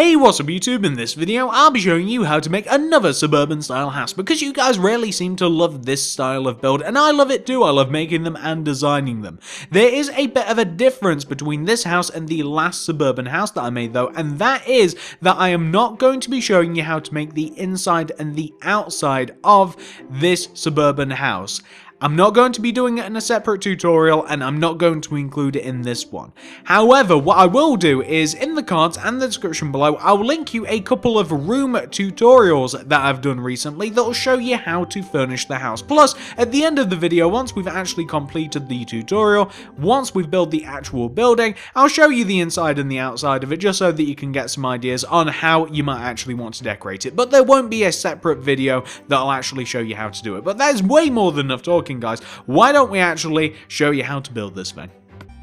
Hey, what's up YouTube? In this video, I'll be showing you how to make another suburban style house because you guys really seem to love this style of build and I love it too. I love making them and designing them. There is a bit of a difference between this house and the last suburban house that I made though, and that is that I am not going to be showing you how to make the inside and the outside of this suburban house. I'm not going to be doing it in a separate tutorial and I'm not going to include it in this one. However, what I will do is in the cards and the description below, I'll link you a couple of room tutorials that I've done recently that will show you how to furnish the house. Plus, at the end of the video, once we've actually completed the tutorial, once we've built the actual building, I'll show you the inside and the outside of it just so that you can get some ideas on how you might actually want to decorate it. But there won't be a separate video that'll actually show you how to do it. But there's way more than enough talking, guys. Why don't we actually show you how to build this thing?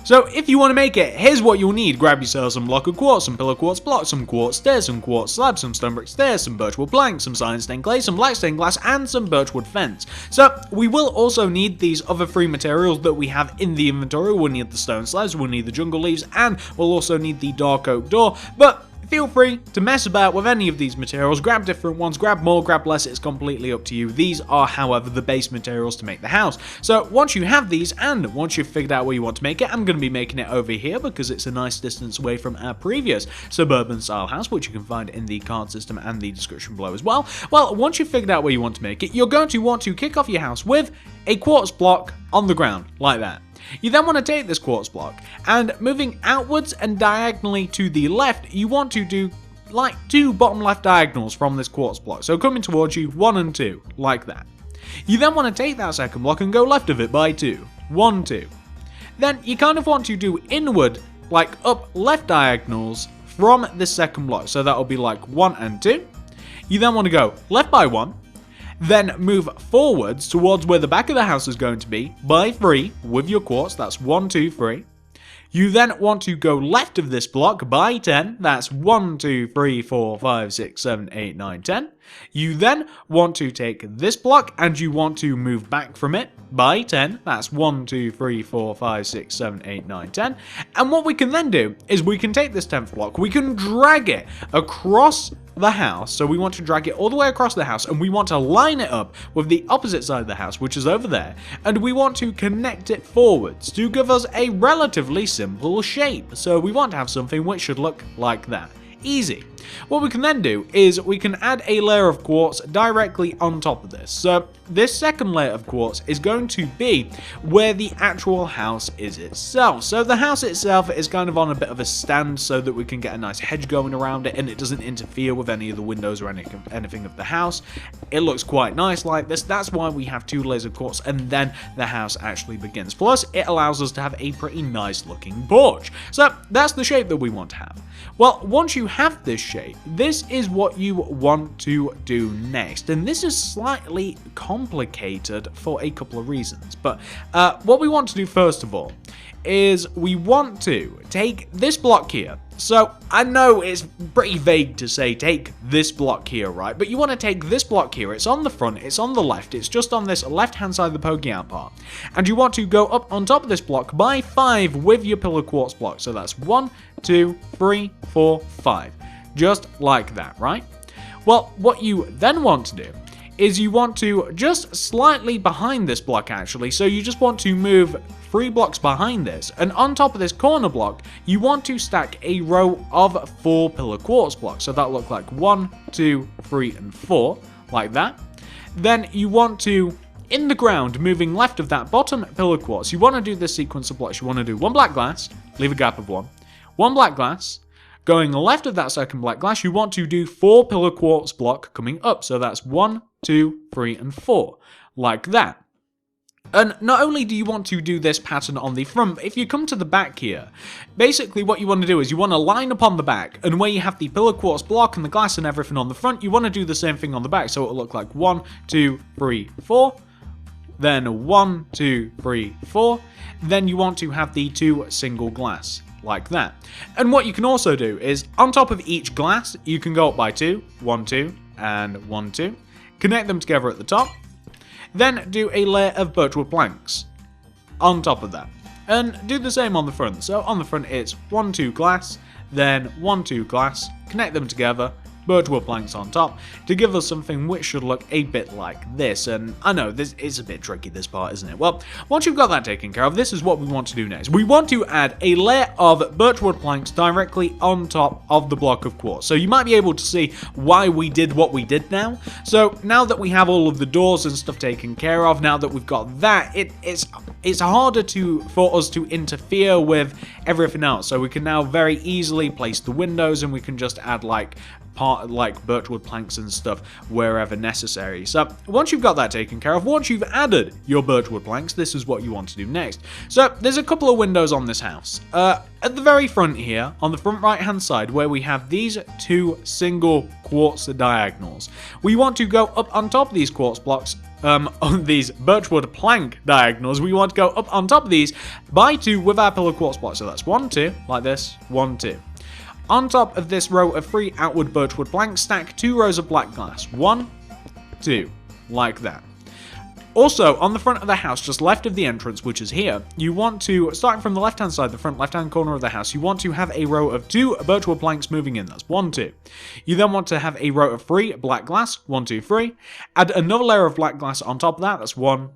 So if you want to make it, here's what you'll need. Grab yourself some block of quartz, some pillar quartz blocks, some quartz stairs, some quartz slabs, some stone brick stairs, some birchwood planks, some cyan stained clay, some black stained glass, and some birchwood fence. So we will also need these other three materials that we have in the inventory. We'll need the stone slabs, we'll need the jungle leaves, and we'll also need the dark oak door. But feel free to mess about with any of these materials, grab different ones, grab more, grab less, it's completely up to you. These are, however, the base materials to make the house. So once you have these, and once you've figured out where you want to make it, I'm going to be making it over here because it's a nice distance away from our previous suburban style house, which you can find in the card system and the description below as well. Well, once you've figured out where you want to make it, you're going to want to kick off your house with a quartz block on the ground, like that. You then want to take this quartz block, and moving outwards and diagonally to the left, you want to do like two bottom left diagonals from this quartz block. So coming towards you, 1 and 2, like that. You then want to take that second block and go left of it by 2, 1, 2. Then you kind of want to do inward, like up left diagonals from this second block. So that'll be like 1 and 2. You then want to go left by 1. Then move forwards towards where the back of the house is going to be by 3 with your quartz. That's 1, 2, 3. You then want to go left of this block by 10. That's 1, 2, 3, 4, 5, 6, 7, 8, 9, 10. You then want to take this block and you want to move back from it by 10. That's 1, 2, 3, 4, 5, 6, 7, 8, 9, 10. And what we can then do is we can take this 10th block, we can drag it across the house. So we want to drag it all the way across the house and we want to line it up with the opposite side of the house, which is over there, and we want to connect it forwards to give us a relatively simple shape. So we want to have something which should look like that. Easy. What we can then do is we can add a layer of quartz directly on top of this. So this second layer of quartz is going to be where the actual house is itself. So the house itself is kind of on a bit of a stand so that we can get a nice hedge going around it and it doesn't interfere with any of the windows or anything of the house. It looks quite nice like this. That's why we have 2 layers of quartz and then the house actually begins. Plus it allows us to have a pretty nice looking porch. So that's the shape that we want to have. Well, once you have this shape, this is what you want to do next. And this is slightly complicated for a couple of reasons. But what we want to do first of all is we want to take this block here. So I know it's pretty vague to say take this block here, right? But you want to take this block here. It's on the front, it's on the left, it's just on this left-hand side of the poking out part. And you want to go up on top of this block by 5 with your pillar quartz block. So that's 1, 2, 3, 4, 5. Just like that, right? Well, what you then want to do is you want to just slightly behind this block actually. So you just want to move 3 blocks behind this, and on top of this corner block, you want to stack a row of 4 pillar quartz blocks. So that look like 1, 2, 3, and 4, like that. Then you want to, in the ground, moving left of that bottom pillar quartz, you want to do this sequence of blocks. You want to do 1 black glass, leave a gap of 1, 1 black glass. Going left of that second black glass, you want to do 4 pillar quartz block coming up. So that's 1, 2, 3, and 4, like that. And not only do you want to do this pattern on the front, but if you come to the back here, basically what you want to do is you want to line up on the back, and where you have the pillar quartz block and the glass and everything on the front, you want to do the same thing on the back, so it'll look like 1, 2, 3, 4, then 1, 2, 3, 4, then you want to have the 2 single glass, like that. And what you can also do is, on top of each glass, you can go up by 2, 1, 2, and 1, 2, connect them together at the top, then do a layer of birchwood planks on top of that. And do the same on the front. So on the front it's 1, 2 glass, then 1, 2 glass, connect them together, birchwood planks on top to give us something which should look a bit like this. And I know this is a bit tricky, this part, isn't it? Well, once you've got that taken care of, this is what we want to do next. We want to add a layer of birchwood planks directly on top of the block of quartz. So you might be able to see why we did what we did now. So now that we have all of the doors and stuff taken care of, now that we've got that, it's harder for us to interfere with everything else. So we can now very easily place the windows, and we can just add like birchwood planks and stuff wherever necessary. So once you've got that taken care of, once you've added your birchwood planks, this is what you want to do next. So there's a couple of windows on this house. At the very front here, on the front right hand side, where we have these 2 single quartz diagonals, we want to go up on top of these quartz blocks, on these birchwood plank diagonals. We want to go up on top of these by 2 with our pillar quartz blocks. So that's 1, 2, like this, 1, 2. On top of this row of 3 outward birchwood planks, stack 2 rows of black glass. 1, 2, like that. Also, on the front of the house, just left of the entrance, which is here, you want to, starting from the left-hand side, the front left-hand corner of the house, you want to have a row of 2 birchwood planks moving in. That's 1, 2. You then want to have a row of 3 black glass. 1, 2, 3. Add another layer of black glass on top of that. That's 1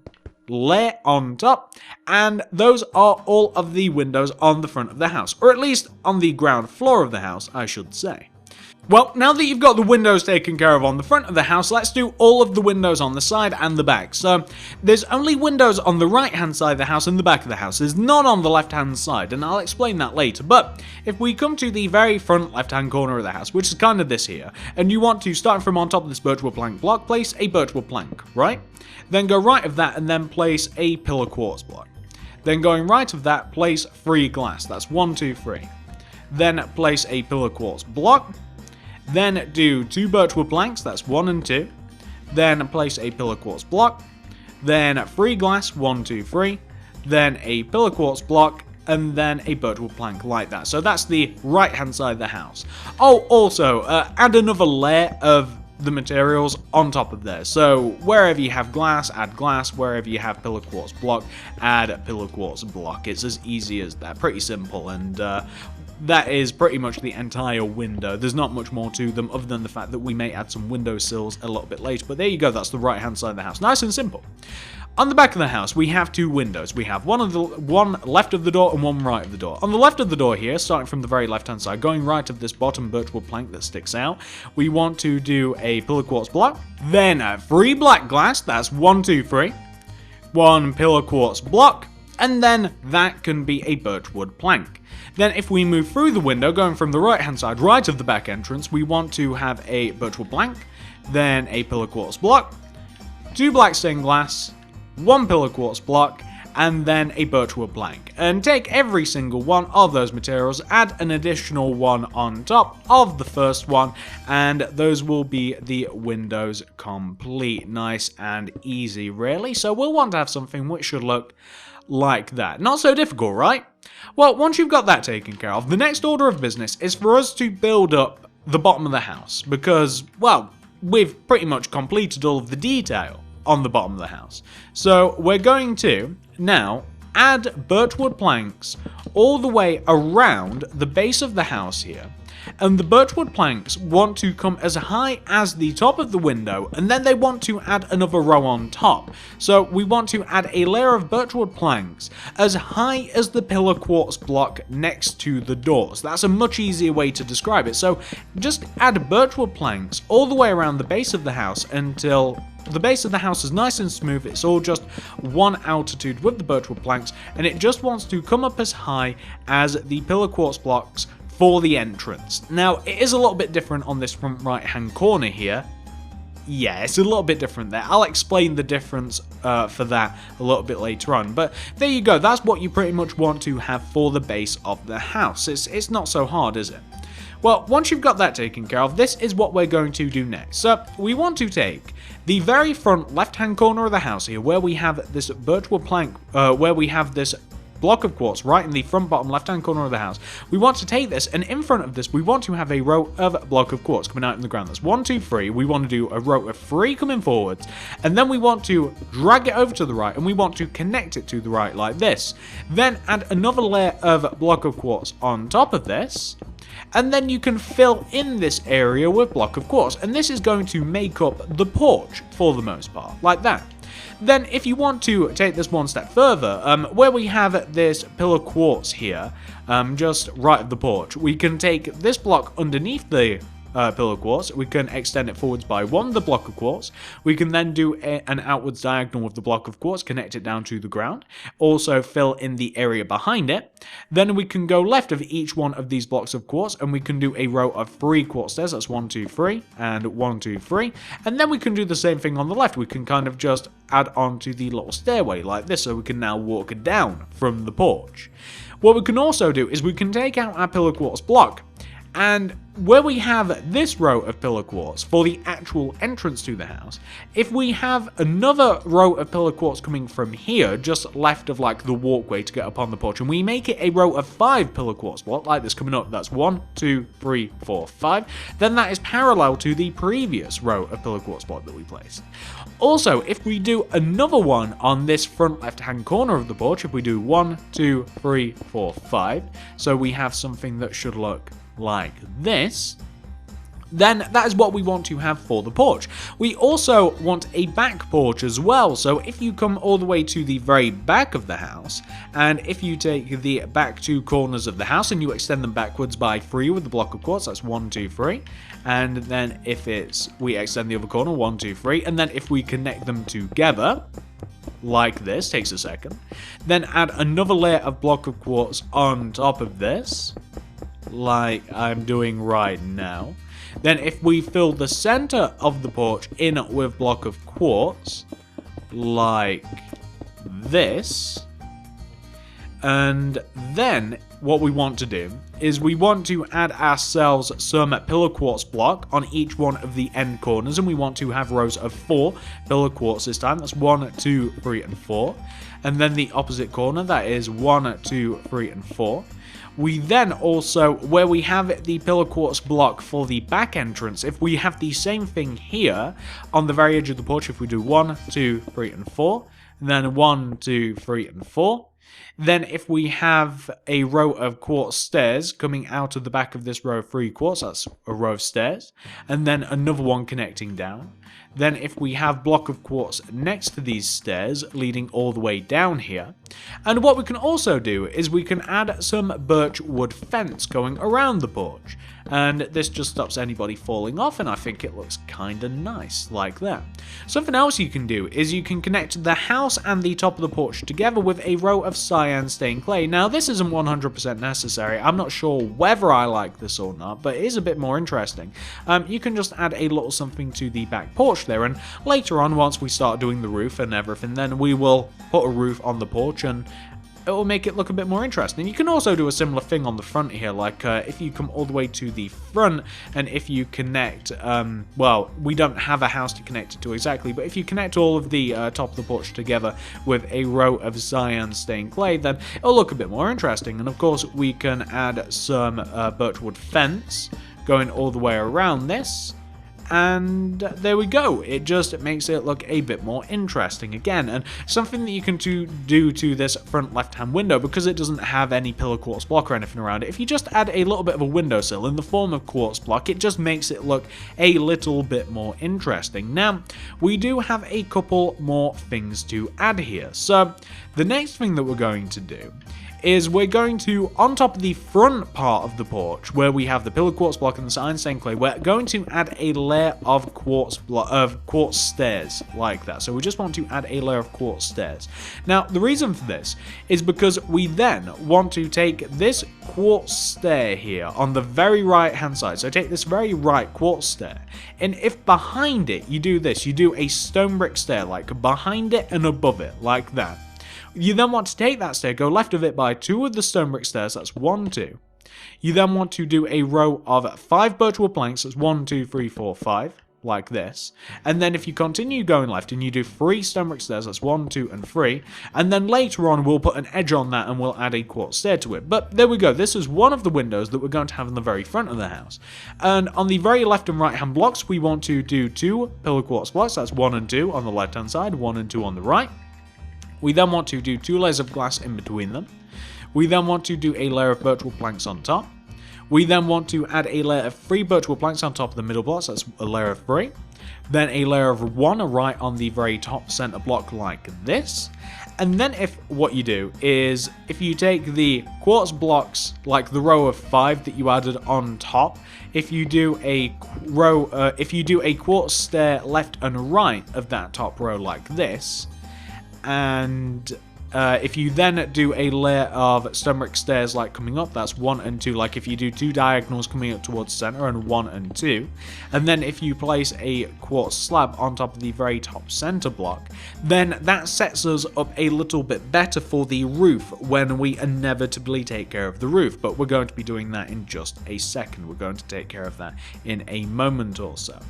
layer on top, and those are all of the windows on the front of the house, or at least on the ground floor of the house, I should say. Well, now that you've got the windows taken care of on the front of the house, let's do all of the windows on the side and the back. So there's only windows on the right hand side of the house and the back of the house. There's none on the left hand side, and I'll explain that later. But if we come to the very front left hand corner of the house, which is kind of this here, and you want to start from on top of this birchwood plank block, place a birchwood plank, right? Then go right of that and then place a pillar quartz block. Then going right of that, place 3 glass. That's 1, 2, 3. Then place a pillar quartz block. Then do 2 birchwood planks. That's 1 and 2. Then place a pillar quartz block. Then 3 glass. 1, 2, 3. Then a pillar quartz block. And then a birchwood plank like that. So that's the right hand side of the house. Oh, also add another layer of the materials on top of there. So wherever you have glass, add glass. Wherever you have pillar quartz block, add a pillar quartz block. It's as easy as that. Pretty simple. And that is pretty much the entire window. There's not much more to them other than the fact that we may add some window sills a little bit later. But there you go. That's the right hand side of the house. Nice and simple. On the back of the house, we have 2 windows. We have one left of the door and one right of the door. On the left of the door here, starting from the very left-hand side, going right of this bottom birchwood plank that sticks out, we want to do a pillar quartz block, then 3 black glass. That's 1, 2, 3. 1 pillar quartz block, and then that can be a birchwood plank. Then if we move through the window, going from the right-hand side, right of the back entrance, we want to have a birchwood plank, then a pillar quartz block, 2 black stained glass, 1 pillar quartz block, and then a birchwood plank. And take every single one of those materials, add an additional one on top of the first one, and those will be the windows complete. Nice and easy, really. So we'll want to have something which should look like that. Not so difficult, right? Well, once you've got that taken care of, the next order of business is for us to build up the bottom of the house, because, well, we've pretty much completed all of the detail on the bottom of the house. So we're going to now add birchwood planks all the way around the base of the house here, and the birchwood planks want to come as high as the top of the window, and then they want to add another row on top. So we want to add a layer of birchwood planks as high as the pillar quartz block next to the doors. That's a much easier way to describe it. So just add birchwood planks all the way around the base of the house until the base of the house is nice and smooth. It's all just one altitude with the birchwood planks, and it just wants to come up as high as the pillar quartz blocks for the entrance. Now, it is a little bit different on this front right hand corner here. Yeah, it's a little bit different there. I'll explain the difference for that a little bit later on. But there you go. That's what you pretty much want to have for the base of the house. It's not so hard, is it? Well, once you've got that taken care of, this is what we're going to do next. So we want to take the very front left-hand corner of the house here, where we have this birchwood plank, where we have this block of quartz right in the front bottom left-hand corner of the house. We want to take this, and in front of this, we want to have a row of block of quartz coming out in the ground. That's 1, 2, 3. We want to do a row of 3 coming forwards, and then we want to drag it over to the right, and we want to connect it to the right like this. Then add another layer of block of quartz on top of this. And then you can fill in this area with block of quartz, and this is going to make up the porch for the most part, like that. Then if you want to take this one step further, where we have this pillar quartz here, just right of the porch, we can take this block underneath the pillar quartz, we can extend it forwards by one, the block of quartz. We can then do an outwards diagonal with the block of quartz, connect it down to the ground, also fill in the area behind it. Then we can go left of each one of these blocks of quartz, and we can do a row of 3 quartz stairs. That's 1, 2, 3, and 1, 2, 3. And then we can do the same thing on the left. We can kind of just add on to the little stairway like this, so we can now walk down from the porch. What we can also do is we can take out our pillar quartz block, and where we have this row of pillar quartz for the actual entrance to the house, if we have another row of pillar quartz coming from here, just left of like the walkway to get up on the porch, and we make it a row of 5 pillar quartz block like this coming up, that's 1, 2, 3, 4, 5, then that is parallel to the previous row of pillar quartz block that we placed. Also, if we do another one on this front left hand corner of the porch, if we do 1, 2, 3, 4, 5, so we have something that should look like this, then that is what we want to have for the porch. We also want a back porch as well, so if you come all the way to the very back of the house, and if you take the back 2 corners of the house and you extend them backwards by 3 with the block of quartz, that's 1, 2, 3, and then if we extend the other corner, 1, 2, 3, and then if we connect them together, like this, takes a second, then add another layer of block of quartz on top of this, like I'm doing right now. Then if we fill the center of the porch in with block of quartz, like this, and then what we want to do is we want to add ourselves some pillar quartz block on each one of the end corners, and we want to have rows of 4 pillar quartz this time. That's 1, 2, 3, and 4. And then the opposite corner, that is 1, 2, 3, and 4. We then also, where we have the pillar quartz block for the back entrance, if we have the same thing here on the very edge of the porch, if we do 1, 2, 3, and 4, and then 1, 2, 3, and 4, then if we have a row of quartz stairs coming out of the back of this row of 3 quartz, that's a row of stairs, and then another one connecting down. Then if we have block of quartz next to these stairs leading all the way down here. And what we can also do is we can add some birch wood fence going around the porch. And this just stops anybody falling off, and I think it looks kinda nice like that. Something else you can do is you can connect the house and the top of the porch together with a row of cyan stained clay. Now this isn't 100% necessary, I'm not sure whether I like this or not, but it is a bit more interesting. You can just add a little something to the back porch there, and later on, once we start doing the roof and everything, then we will put a roof on the porch and it will make it look a bit more interesting. You can also do a similar thing on the front here, like if you come all the way to the front and if you connect, well, we don't have a house to connect it to exactly, but if you connect all of the top of the porch together with a row of cyan stained clay, then it'll look a bit more interesting. And of course, we can add some birchwood fence going all the way around this. And there we go, it just makes it look a bit more interesting again, and something that you can do to this front left hand window, because it doesn't have any pillar quartz block or anything around it. If you just add a little bit of a windowsill in the form of quartz block, it just makes it look a little bit more interesting. Now, we do have a couple more things to add here, so the next thing that we're going to do is we're going to, on top of the front part of the porch, where we have the pillar quartz block and the cyan stained clay, we're going to add a layer of quartz stairs like that. So we just want to add a layer of quartz stairs. Now, the reason for this is because we then want to take this quartz stair here on the very right hand side. So take this very right quartz stair, and if behind it you do this, you do a stone brick stair, like behind it and above it, like that. You then want to take that stair, go left of it by 2 of the stone brick stairs, that's 1, 2. You then want to do a row of 5 birchwood planks, that's 1, 2, 3, 4, 5, like this. And then if you continue going left and you do 3 stone brick stairs, that's 1, 2, and 3. And then later on we'll put an edge on that and we'll add a quartz stair to it. But there we go, this is one of the windows that we're going to have in the very front of the house. And on the very left and right hand blocks, we want to do 2 pillar quartz blocks, that's 1 and 2 on the left hand side, 1 and 2 on the right. We then want to do 2 layers of glass in between them. We then want to do a layer of birchwood planks on top. We then want to add a layer of 3 birchwood planks on top of the middle blocks, that's a layer of 3. Then a layer of 1 right on the very top center block like this. And then what you do is, if you take the quartz blocks, like the row of 5 that you added on top, if you do a quartz stair left and right of that top row like this, and if you then do a layer of stone brick stairs like coming up, that's 1 and 2, like if you do 2 diagonals coming up towards center and 1 and 2, and then if you place a quartz slab on top of the very top center block, then that sets us up a little bit better for the roof when we inevitably take care of the roof, but we're going to be doing that in just a second. We're going to take care of that in a moment or so.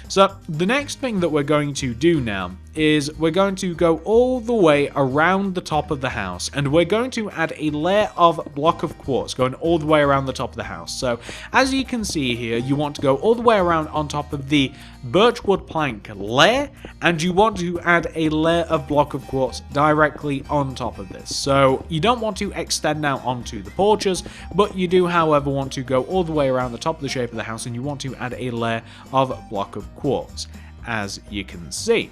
So the next thing that we're going to do now is we're going to go all the way around the top of the house, and we're going to add a layer of block of quartz going all the way around the top of the house. So as you can see here, you want to go all the way around on top of the birchwood plank layer, and you want to add a layer of block of quartz directly on top of this. So you don't want to extend out onto the porches, but you do, however, want to go all the way around the top of the shape of the house, and you want to add a layer of block of quartz, as you can see.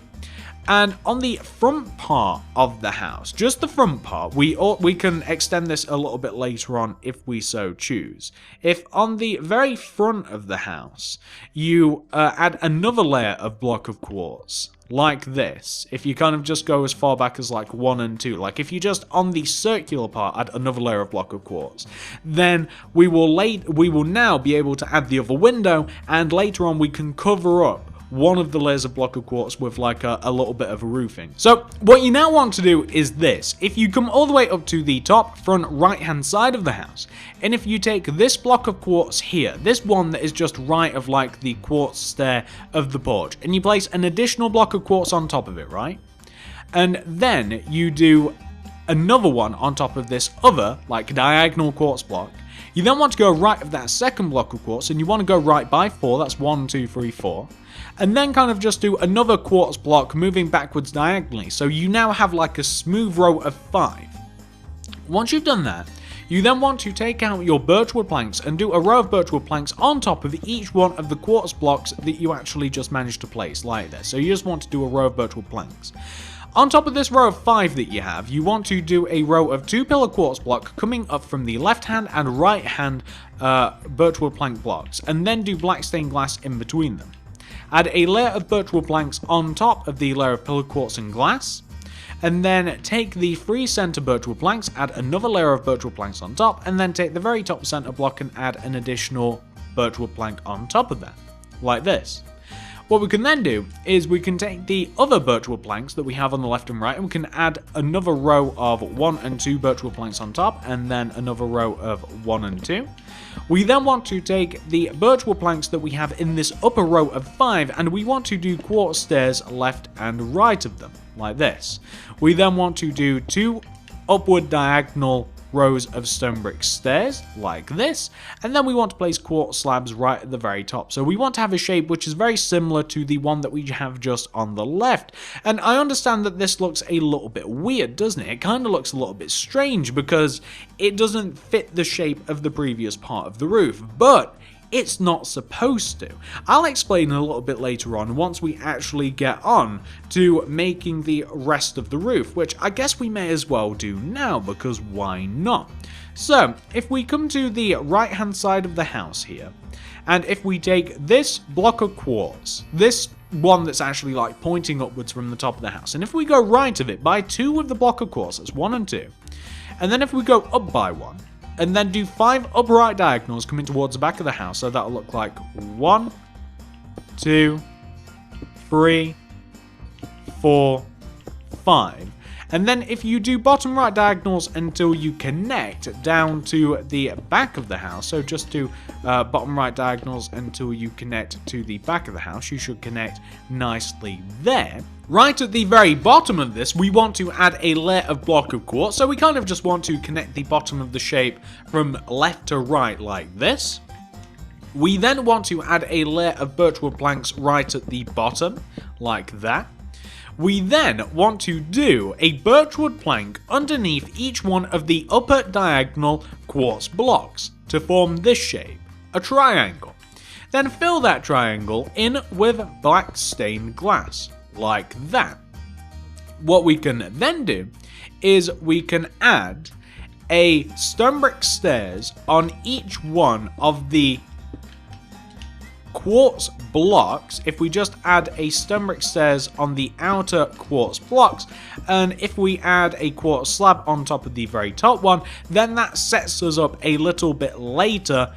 And on the front part of the house, just the front part, we can extend this a little bit later on if we so choose. If on the very front of the house, you add another layer of block of quartz, like this, if you kind of just go as far back as like 1 and 2, like if you just on the circular part add another layer of block of quartz, then we will now be able to add the other window, and later on we can cover up one of the layers of block of quartz with like a little bit of roofing. So what you now want to do is this. If you come all the way up to the top front right hand side of the house, and if you take this block of quartz here, this one that is just right of like the quartz stair of the porch, and you place an additional block of quartz on top of it, right? And then you do another one on top of this other like diagonal quartz block. You then want to go right of that second block of quartz, and you want to go right by 4, that's 1, 2, 3, 4. And then kind of just do another quartz block moving backwards diagonally. So you now have like a smooth row of 5. Once you've done that, you then want to take out your birchwood planks and do a row of birchwood planks on top of each one of the quartz blocks that you actually just managed to place like this. So you just want to do a row of birchwood planks. On top of this row of 5 that you have, you want to do a row of 2 pillar quartz block coming up from the left hand and right hand birchwood plank blocks, and then do black stained glass in between them. Add a layer of birchwood planks on top of the layer of pillar quartz and glass, and then take the 3 center birchwood planks, add another layer of birchwood planks on top, and then take the very top center block and add an additional birchwood plank on top of that, like this. What we can then do is we can take the other birchwood planks that we have on the left and right, and we can add another row of 1 and 2 birchwood planks on top, and then another row of 1 and 2. We then want to take the birchwood planks that we have in this upper row of 5, and we want to do quartz stairs left and right of them, like this. We then want to do 2 upward diagonal rows of stone brick stairs, like this, and then we want to place quartz slabs right at the very top. So we want to have a shape which is very similar to the one that we have just on the left. And I understand that this looks a little bit weird, doesn't it? It kind of looks a little bit strange because it doesn't fit the shape of the previous part of the roof, but it's not supposed to. I'll explain a little bit later on once we actually get on to making the rest of the roof, which I guess we may as well do now, because why not? So, if we come to the right hand side of the house here, and if we take this block of quartz, this one that's actually like pointing upwards from the top of the house, and if we go right of it by 2 of the block of quartz, that's 1 and 2, and then if we go up by 1, and then do 5 upright diagonals coming towards the back of the house, so that'll look like 1, 2, 3, 4, 5. And then if you do bottom right diagonals until you connect down to the back of the house, so just do bottom right diagonals until you connect to the back of the house, you should connect nicely there. Right at the very bottom of this, we want to add a layer of block of quartz, so we kind of just want to connect the bottom of the shape from left to right like this. We then want to add a layer of birchwood planks right at the bottom, like that. We then want to do a birchwood plank underneath each one of the upper diagonal quartz blocks to form this shape, a triangle. Then fill that triangle in with black stained glass, like that. What we can then do is we can add a stone brick stairs on each one of the quartz blocks. If we just add a stone brick stairs on the outer quartz blocks, and if we add a quartz slab on top of the very top one, then that sets us up a little bit later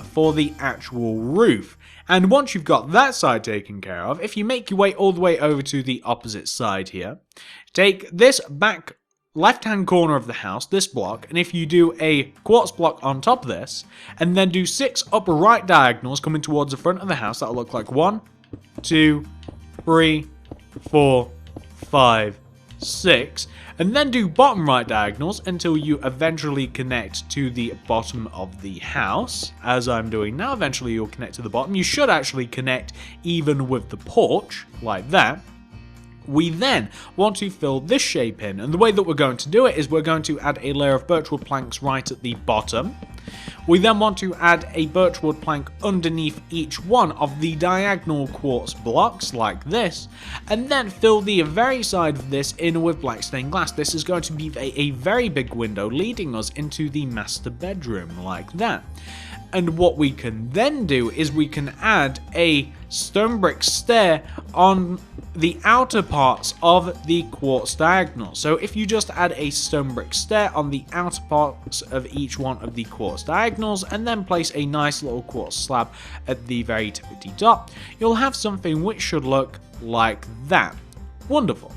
for the actual roof. And once you've got that side taken care of, if you make your way all the way over to the opposite side here, take this back left-hand corner of the house, this block, and if you do a quartz block on top of this, and then do 6 upper right diagonals coming towards the front of the house, that'll look like 1, 2, 3, 4, 5, 6, and then do bottom right diagonals until you eventually connect to the bottom of the house, as I'm doing now. Eventually you'll connect to the bottom. You should actually connect even with the porch, like that. We then want to fill this shape in, and the way that we're going to do it is we're going to add a layer of birchwood planks right at the bottom. We then want to add a birchwood plank underneath each one of the diagonal quartz blocks, like this, and then fill the very side of this in with black stained glass. This is going to be a very big window leading us into the master bedroom, like that. And what we can then do is we can add a stone brick stair on the outer parts of the quartz diagonal. So if you just add a stone brick stair on the outer parts of each one of the quartz diagonals and then place a nice little quartz slab at the very tippity top, you'll have something which should look like that. Wonderful.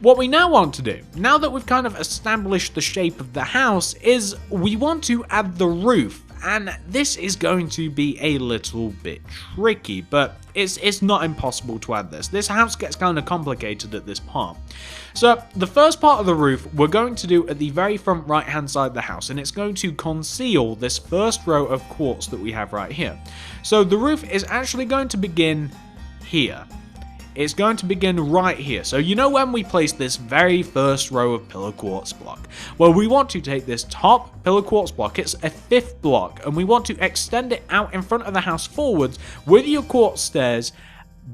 What we now want to do, now that we've kind of established the shape of the house, is we want to add the roof. And this is going to be a little bit tricky, but it's not impossible to add this. This house gets kind of complicated at this part. So the first part of the roof we're going to do at the very front right hand side of the house, and it's going to conceal this first row of quartz that we have right here. So the roof is actually going to begin here. It's going to begin right here. So you know when we place this very first row of pillar quartz block? Well, we want to take this top pillar quartz block, it's a 5th block, and we want to extend it out in front of the house forwards with your quartz stairs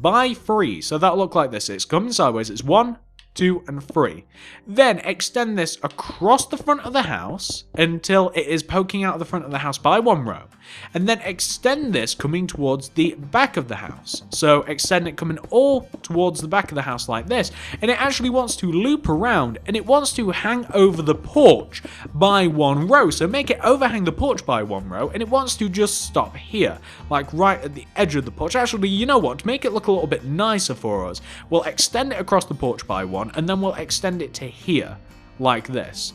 by 3. So that'll look like this. It's coming sideways. It's 1, 2, and 3. Then extend this across the front of the house until it is poking out of the front of the house by 1 row. And then extend this coming towards the back of the house. So extend it coming all towards the back of the house like this. And it actually wants to loop around, and it wants to hang over the porch by 1 row. So make it overhang the porch by 1 row, and it wants to just stop here, like right at the edge of the porch. Actually, you know what? To make it look a little bit nicer for us, we'll extend it across the porch by 1, and then we'll extend it to here, like this.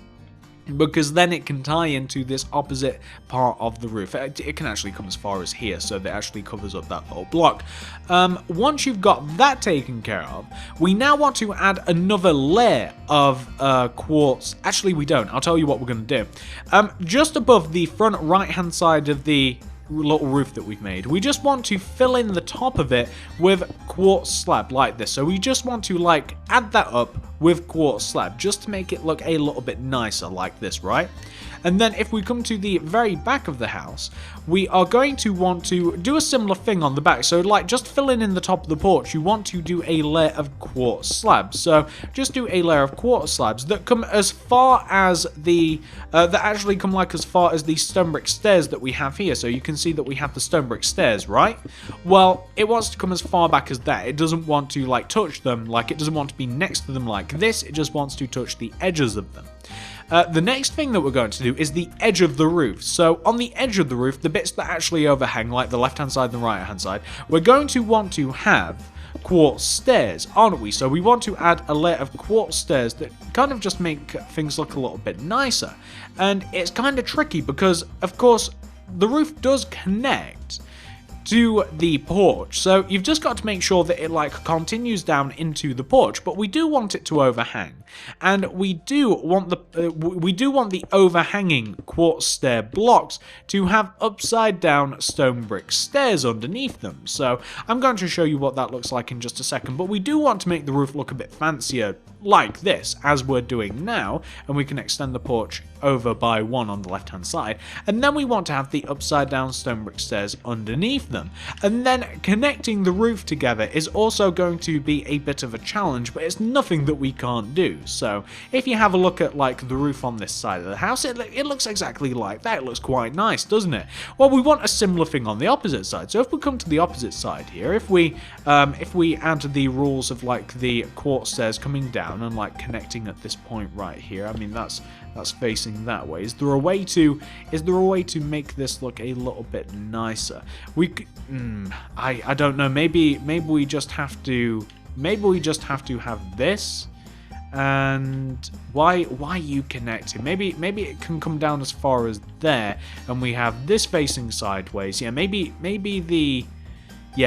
Because then it can tie into this opposite part of the roof. It can actually come as far as here, so that actually covers up that whole block. Once you've got that taken care of, we now want to add another layer of quartz. Actually, we don't. I'll tell you what we're going to do. Just above the front right-hand side of the little roof that we've made, we just want to fill in the top of it with quartz slab like this. So we just want to like add that up with quartz slab just to make it look a little bit nicer like this, right? And then if we come to the very back of the house, we are going to want to do a similar thing on the back. So like just filling in the top of the porch, you want to do a layer of quartz slabs. So just do a layer of quartz slabs that come as far as the, that actually come like as far as the stone brick stairs that we have here. So you can see that we have the stone brick stairs, right? Well, it wants to come as far back as that. It doesn't want to like touch them, like it doesn't want to be next to them like this. It just wants to touch the edges of them. The next thing that we're going to do is the edge of the roof. So on the edge of the roof, the bits that actually overhang, like the left-hand side and the right-hand side, we're going to want to have quartz stairs, aren't we? So we want to add a layer of quartz stairs that kind of just make things look a little bit nicer. And it's kind of tricky because, of course, the roof does connect to the porch. So you've just got to make sure that it like continues down into the porch, but we do want it to overhang, and we do want the overhanging quartz stair blocks to have upside down stone brick stairs underneath them. So I'm going to show you what that looks like in just a second, but we do want to make the roof look a bit fancier like this, as we're doing now, and we can extend the porch over by one on the left hand side, and then we want to have the upside down stone brick stairs underneath them. And then connecting the roof together is also going to be a bit of a challenge, but it's nothing that we can't do. So if you have a look at like the roof on this side of the house, it looks exactly like that. It looks quite nice, doesn't it? Well, we want a similar thing on the opposite side. So if we come to the opposite side here, if we add the rules of like the quartz stairs coming down and like connecting at this point right here, I mean that's facing that way. Is there a way to make this look a little bit nicer? I don't know. Maybe we just have to have this. And why you connecting? Maybe it can come down as far as there, and we have this facing sideways. Yeah,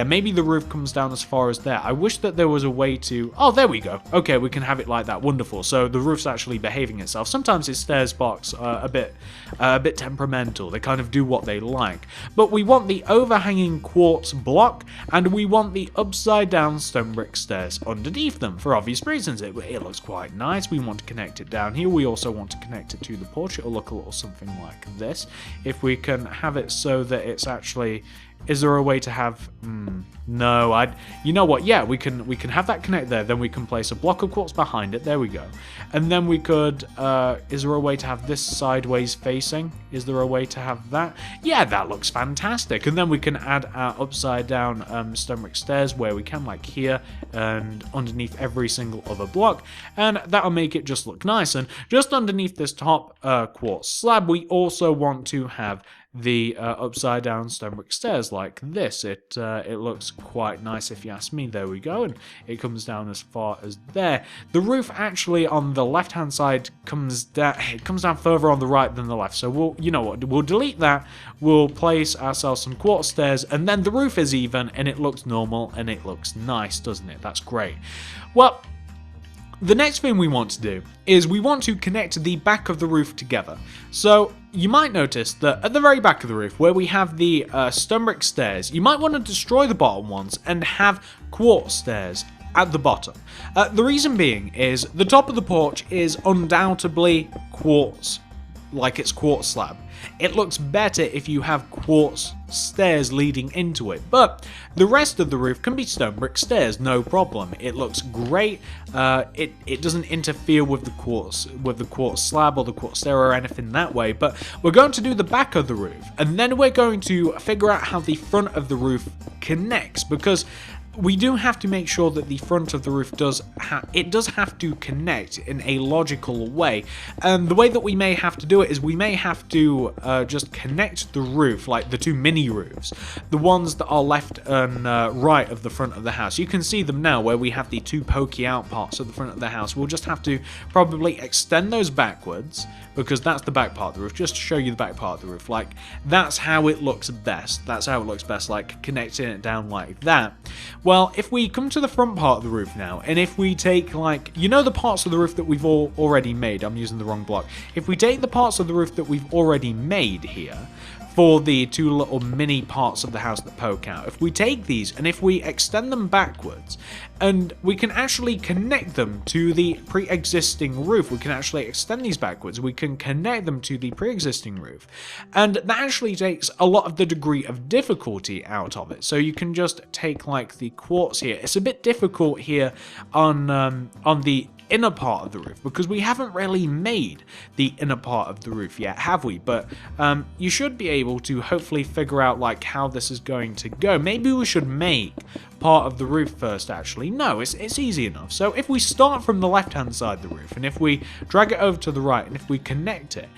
maybe the roof comes down as far as there. I wish that there was a way to... Oh, there we go. Okay, we can have it like that. Wonderful. So the roof's actually behaving itself. Sometimes its stairs blocks are a bit temperamental. They kind of do what they like. But we want the overhanging quartz block, and we want the upside down stone brick stairs underneath them for obvious reasons. It looks quite nice. We want to connect it down here. We also want to connect it to the porch. It'll look a little something like this. If we can have it so that it's actually... Is there a way to have... No, you know what? Yeah, we can have that connect there. Then we can place a block of quartz behind it. There we go. And then we could... is there a way to have this sideways facing? Is there a way to have that? Yeah, that looks fantastic. And then we can add our upside down stone brick stairs where we can, like here, and underneath every single other block. And that'll make it just look nice. And just underneath this top quartz slab, we also want to have the upside down stone brick stairs like this. It looks quite nice if you ask me. There we go, and it comes down as far as there. The roof actually on the left hand side comes down. It comes down further on the right than the left. So we'll delete that. We'll place ourselves some quartz stairs, and then the roof is even, and it looks normal, and it looks nice, doesn't it? That's great. Well, the next thing we want to do is we want to connect the back of the roof together. So you might notice that at the very back of the roof, where we have the stone brick stairs, you might want to destroy the bottom ones and have quartz stairs at the bottom. The reason being is the top of the porch is undoubtedly quartz, like it's quartz slab. It looks better if you have quartz stairs leading into it, but the rest of the roof can be stone brick stairs, no problem. It looks great. It doesn't interfere with the quartz slab or the quartz stair or anything that way. But we're going to do the back of the roof, and then we're going to figure out how the front of the roof connects, because we do have to make sure that the front of the roof does have to connect in a logical way. And the way that we may have to do it is we may have to just connect the roof, like the two mini roofs, the ones that are left and right of the front of the house. You can see them now where we have the two pokey out parts of the front of the house. We'll just have to probably extend those backwards, because that's the back part of the roof, just to show you the back part of the roof. Like, that's how it looks best. That's how it looks best, like connecting it down like that. Well, if we come to the front part of the roof now, and if we take, like, you know the parts of the roof that we've already made, I'm using the wrong block. If we take the parts of the roof that we've already made here, for the two little mini parts of the house that poke out, if we take these and if we extend them backwards, and we can actually connect them to the pre-existing roof, we can actually extend these backwards, we can connect them to the pre-existing roof, and that actually takes a lot of the degree of difficulty out of it. So you can just take, like, the quartz here. It's a bit difficult here on the inner part of the roof, because we haven't really made the inner part of the roof yet, have we? But you should be able to hopefully figure out, like, how this is going to go. Maybe we should make part of the roof first, actually. No, it's easy enough. So if we start from the left hand side of the roof, and if we drag it over to the right, and if we connect it,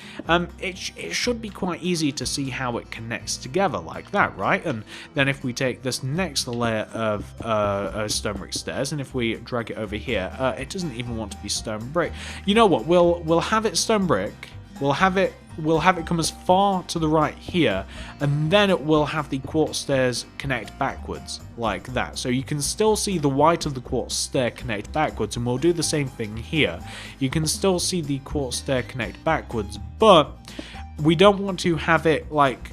it should be quite easy to see how it connects together like that, right? And then if we take this next layer of stone brick stairs, and if we drag it over here, it doesn't even want to be stone brick. You know what? We'll have it stone brick. we'll have it come as far to the right here, and then it will have the quartz stairs connect backwards like that. So you can still see the white of the quartz stair connect backwards, and we'll do the same thing here. You can still see the quartz stair connect backwards, but we don't want to have it like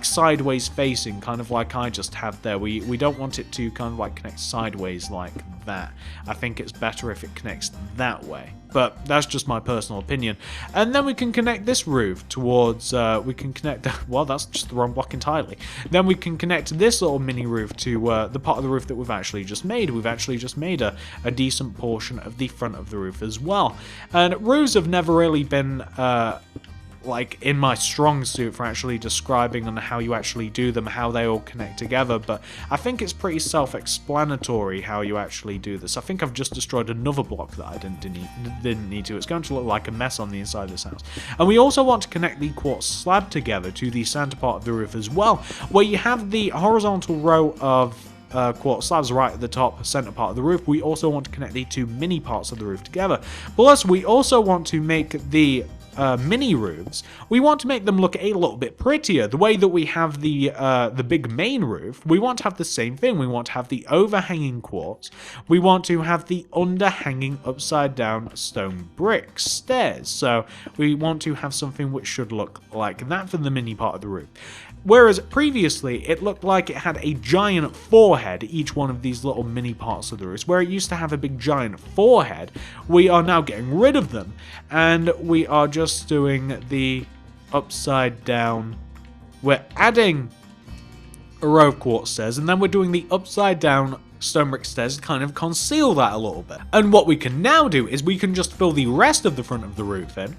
sideways facing, kind of like I just have there. We don't want it to kind of like connect sideways like that. I think it's better if it connects that way, but that's just my personal opinion. And then we can connect this roof towards, we can connect, well, that's just the wrong block entirely. Then we can connect this little mini roof to the part of the roof that we've actually just made. We've actually just made a decent portion of the front of the roof as well. And roofs have never really been like in my strong suit for actually describing on how you actually do them, how they all connect together, but I think it's pretty self-explanatory how you actually do this. I think I've just destroyed another block that I didn't need to. It's going to look like a mess on the inside of this house. And we also want to connect the quartz slab together to the center part of the roof as well, where you have the horizontal row of quartz slabs right at the top center part of the roof. We also want to connect the two mini parts of the roof together. Plus, we also want to make the mini roofs, we want to make them look a little bit prettier. The way that we have the big main roof, we want to have the same thing. We want to have the overhanging quartz. We want to have the underhanging upside down stone brick stairs. So we want to have something which should look like that for the mini part of the roof. Whereas previously, it looked like it had a giant forehead, each one of these little mini parts of the roof. Where it used to have a big giant forehead, we are now getting rid of them. And we are just doing the upside down. We're adding a row of quartz stairs, and then we're doing the upside down stone brick stairs to kind of conceal that a little bit. And what we can now do is we can just fill the rest of the front of the roof in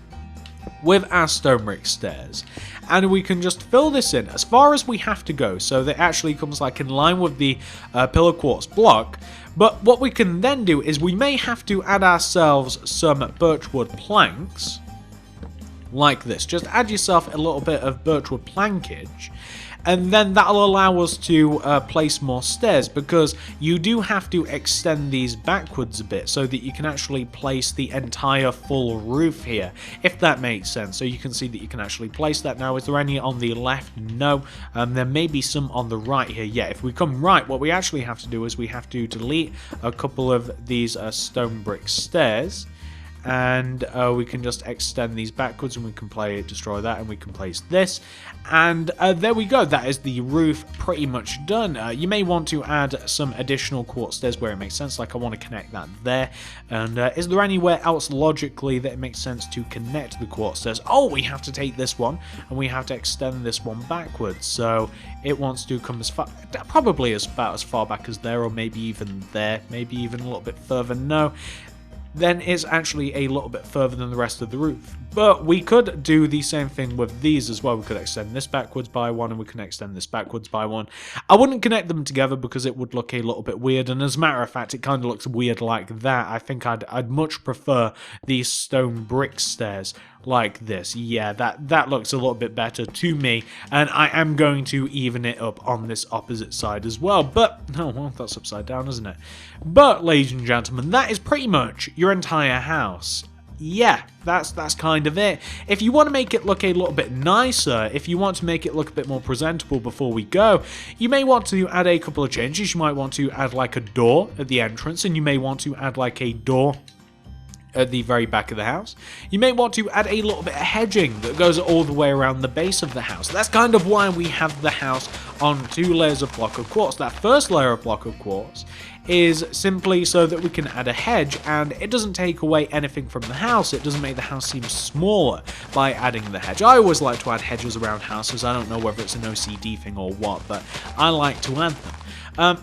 with our stone brick stairs, and we can just fill this in as far as we have to go, so that it actually comes like in line with the pillar quartz block. But what we can then do is we may have to add ourselves some birchwood planks like this. Just add yourself a little bit of birchwood plankage, and then that'll allow us to place more stairs, because you do have to extend these backwards a bit so that you can actually place the entire full roof here, if that makes sense. So you can see that you can actually place that. Now, is there any on the left? No. There may be some on the right here. Yeah, if we come right, what we actually have to do is we have to delete a couple of these stone brick stairs, and we can just extend these backwards, and we can destroy that, and we can place this, and there we go. That is the roof pretty much done. You may want to add some additional quartz stairs where it makes sense, like I want to connect that there. And is there anywhere else logically that it makes sense to connect the quartz stairs? Oh, we have to take this one and we have to extend this one backwards, so it wants to come as far, probably about as far back as there, or maybe even there, maybe even a little bit further. No, then it's actually a little bit further than the rest of the roof. But we could do the same thing with these as well. We could extend this backwards by one, and we can extend this backwards by one. I wouldn't connect them together because it would look a little bit weird, and as a matter of fact, it kind of looks weird like that. I think I'd much prefer these stone brick stairs like this. Yeah, that looks a little bit better to me, and I am going to even it up on this opposite side as well. But, oh well, that's upside down, isn't it? But, ladies and gentlemen, that is pretty much your entire house. Yeah, that's kind of it. If you want to make it look a little bit nicer, if you want to make it look a bit more presentable before we go, you may want to add a couple of changes. You might want to add like a door at the entrance, and you may want to add like a door at the very back of the house. You may want to add a little bit of hedging that goes all the way around the base of the house. That's kind of why we have the house on 2 layers of block of quartz. That first layer of block of quartz is simply so that we can add a hedge, and it doesn't take away anything from the house. It doesn't make the house seem smaller by adding the hedge. I always like to add hedges around houses. I don't know whether it's an OCD thing or what, but I like to add them.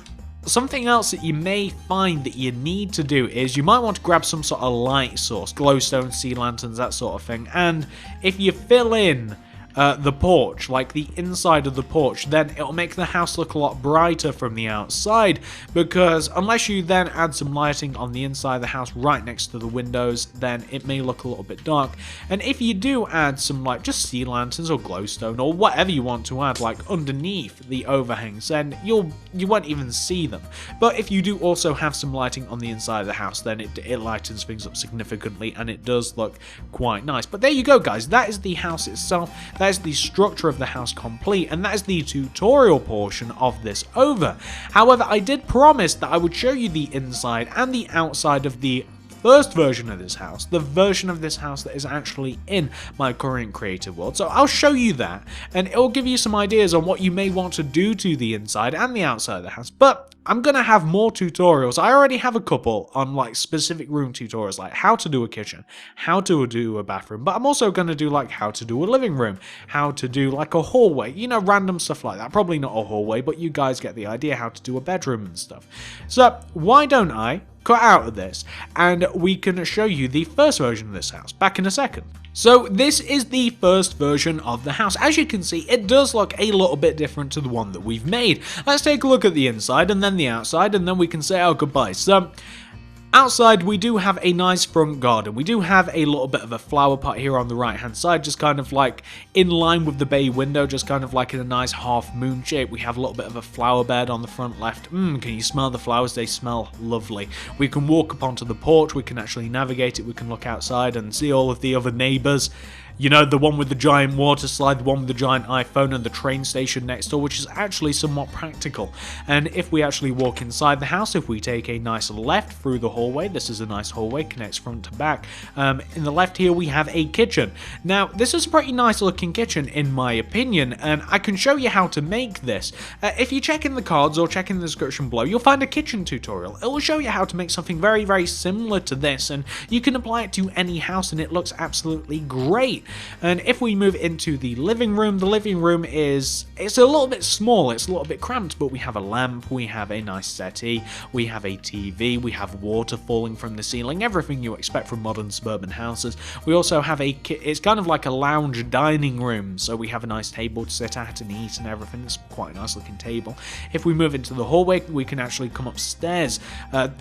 Something else that you may find that you need to do is you might want to grab some sort of light source, glowstone, sea lanterns, that sort of thing, and if you fill in the porch, like the inside of the porch, then it'll make the house look a lot brighter from the outside, because unless you then add some lighting on the inside of the house right next to the windows, then it may look a little bit dark. And if you do add some like just sea lanterns or glowstone or whatever you want to add like underneath the overhangs, then you won't even see them. But if you do also have some lighting on the inside of the house, then it lightens things up significantly and it does look quite nice. But there you go, guys, that is the house itself, that is the structure of the house complete, and that is the tutorial portion of this over. However, I did promise that I would show you the inside and the outside of the first version of this house, the version of this house that is actually in my current creative world. So I'll show you that, and it'll give you some ideas on what you may want to do to the inside and the outside of the house. But I'm gonna have more tutorials. I already have a couple on like specific room tutorials, like how to do a kitchen, how to do a bathroom, but I'm also gonna do like how to do a living room, how to do like a hallway, you know, random stuff like that. Probably not a hallway, but you guys get the idea, how to do a bedroom and stuff. So why don't I cut out of this and we can show you the first version of this house back in a second. So this is the first version of the house. As you can see, it does look a little bit different to the one that we've made. Let's take a look at the inside and then the outside, and then we can say our goodbyes. So outside, we do have a nice front garden. We do have a little bit of a flower pot here on the right hand side, just kind of like in line with the bay window, just kind of like in a nice half moon shape. We have a little bit of a flower bed on the front left. Can you smell the flowers? They smell lovely. We can walk up onto the porch. We can actually navigate it. We can look outside and see all of the other neighbors. You know, the one with the giant water slide, the one with the giant iPhone, and the train station next door, which is actually somewhat practical. And if we actually walk inside the house, if we take a nice left through the hallway, this is a nice hallway, connects front to back. In the left here, we have a kitchen. Now, this is a pretty nice looking kitchen, in my opinion, and I can show you how to make this. If you check in the cards or check in the description below, you'll find a kitchen tutorial. It will show you how to make something very, very similar to this, and you can apply it to any house, and it looks absolutely great. And if we move into the living room it's a little bit small, it's a little bit cramped, but we have a lamp, we have a nice settee, we have a TV, we have water falling from the ceiling, everything you expect from modern suburban houses. We also have it's kind of like a lounge dining room, so we have a nice table to sit at and eat and everything. It's quite a nice looking table. If we move into the hallway, we can actually come upstairs.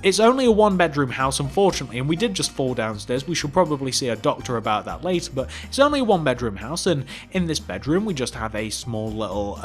It's only a one bedroom house, unfortunately, and we did just fall downstairs. We should probably see a doctor about that later, but it's only a one bedroom house, and in this bedroom we just have a small little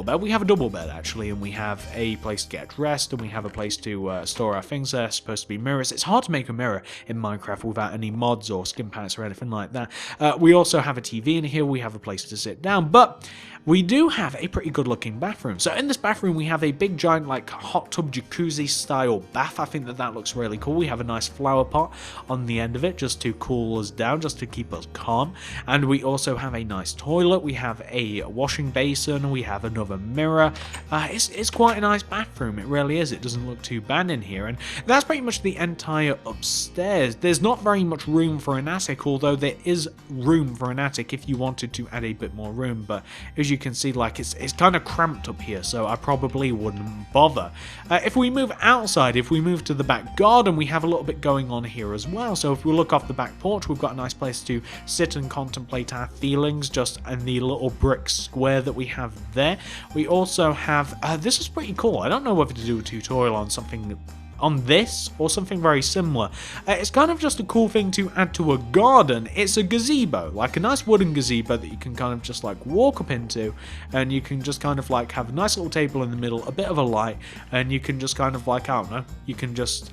bed. We have a double bed actually, and we have a place to get dressed, and we have a place to store our things. They're supposed to be mirrors. It's hard to make a mirror in Minecraft without any mods or skin packs or anything like that. We also have a TV in here. We have a place to sit down, but we do have a pretty good looking bathroom. So in this bathroom we have a big giant like hot tub jacuzzi style bath. I think that looks really cool. We have a nice flower pot on the end of it just to cool us down, just to keep us calm. And we also have a nice toilet. We have a washing basin. We have another mirror. It's quite a nice bathroom. It really is. It doesn't look too bad in here. And that's pretty much the entire upstairs. There's not very much room for an attic, although there is room for an attic if you wanted to add a bit more room. But as you can see, like it's kind of cramped up here, so I probably wouldn't bother. If we move outside, if we move to the back garden, we have a little bit going on here as well. So if we look off the back porch, we've got a nice place to sit and contemplate our feelings just in the little brick square that we have there. We also have this is pretty cool. I don't know whether to do a tutorial on something on this or something very similar. It's kind of just a cool thing to add to a garden. It's a gazebo, like a nice wooden gazebo that you can kind of just like walk up into, and you can just kind of like have a nice little table in the middle, a bit of a light, and you can just kind of like, I don't know, you can just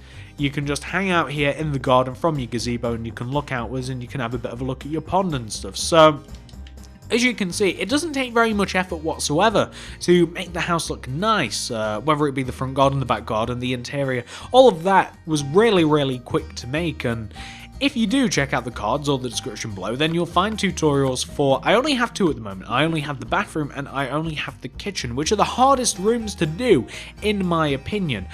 hang out here in the garden from your gazebo, and you can look outwards and you can have a bit of a look at your pond and stuff. So as you can see, it doesn't take very much effort whatsoever to make the house look nice, whether it be the front garden, the back garden, the interior. All of that was really, really quick to make, and if you do check out the cards or the description below, then you'll find tutorials for, I only have two at the moment. I only have the bathroom and I only have the kitchen, which are the hardest rooms to do, in my opinion.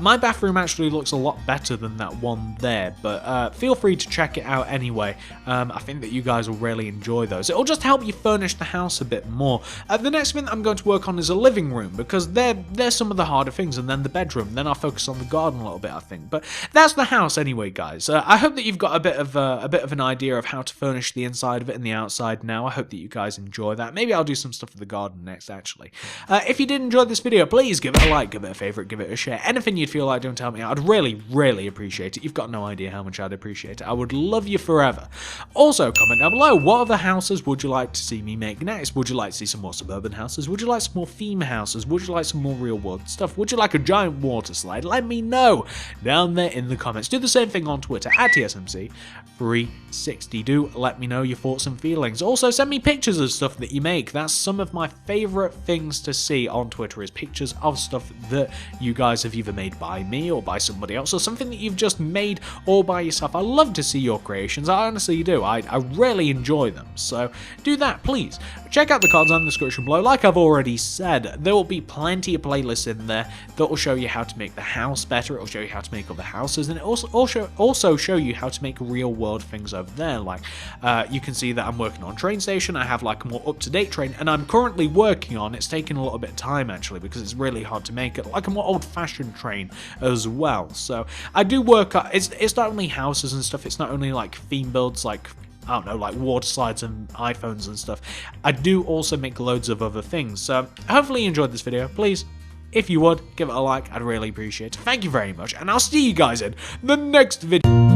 My bathroom actually looks a lot better than that one there, but feel free to check it out anyway. I think that you guys will really enjoy those. It'll just help you furnish the house a bit more. The next thing that I'm going to work on is a living room, because they're some of the harder things, and then the bedroom. Then I'll focus on the garden a little bit, I think. But that's the house anyway, guys. I hope that you've got got a bit of an idea of how to furnish the inside of it and the outside now. I hope that you guys enjoy that. Maybe I'll do some stuff for the garden next, actually. If you did enjoy this video, please give it a like, give it a favorite, give it a share. Anything you'd feel like doing to help me out, I'd really, really appreciate it. You've got no idea how much I'd appreciate it. I would love you forever. Also, comment down below, what other houses would you like to see me make next? Would you like to see some more suburban houses? Would you like some more theme houses? Would you like some more real world stuff? Would you like a giant water slide? Let me know down there in the comments. Do the same thing on Twitter at TSMC 360. Do let me know your thoughts and feelings. Also, send me pictures of stuff that you make. That's some of my favorite things to see on Twitter, is pictures of stuff that you guys have either made by me or by somebody else, or something that you've just made all by yourself. I love to see your creations. I honestly do. I really enjoy them. So do that, please. Check out the cards in the description below. Like I've already said, there will be plenty of playlists in there that will show you how to make the house better. It will show you how to make other houses, and it also show you how to make real world things over there. Like you can see that I'm working on train station. I have like a more up-to-date train, and I'm currently working on, it's taking a little bit of time actually because it's really hard to make it, like a more old-fashioned train as well. So I do work on, it's not only houses and stuff, it's not only like theme builds, like I don't know, like water slides and iPhones and stuff. I do also make loads of other things. So hopefully you enjoyed this video. Please, if you would, give it a like. I'd really appreciate it. Thank you very much, and I'll see you guys in the next video.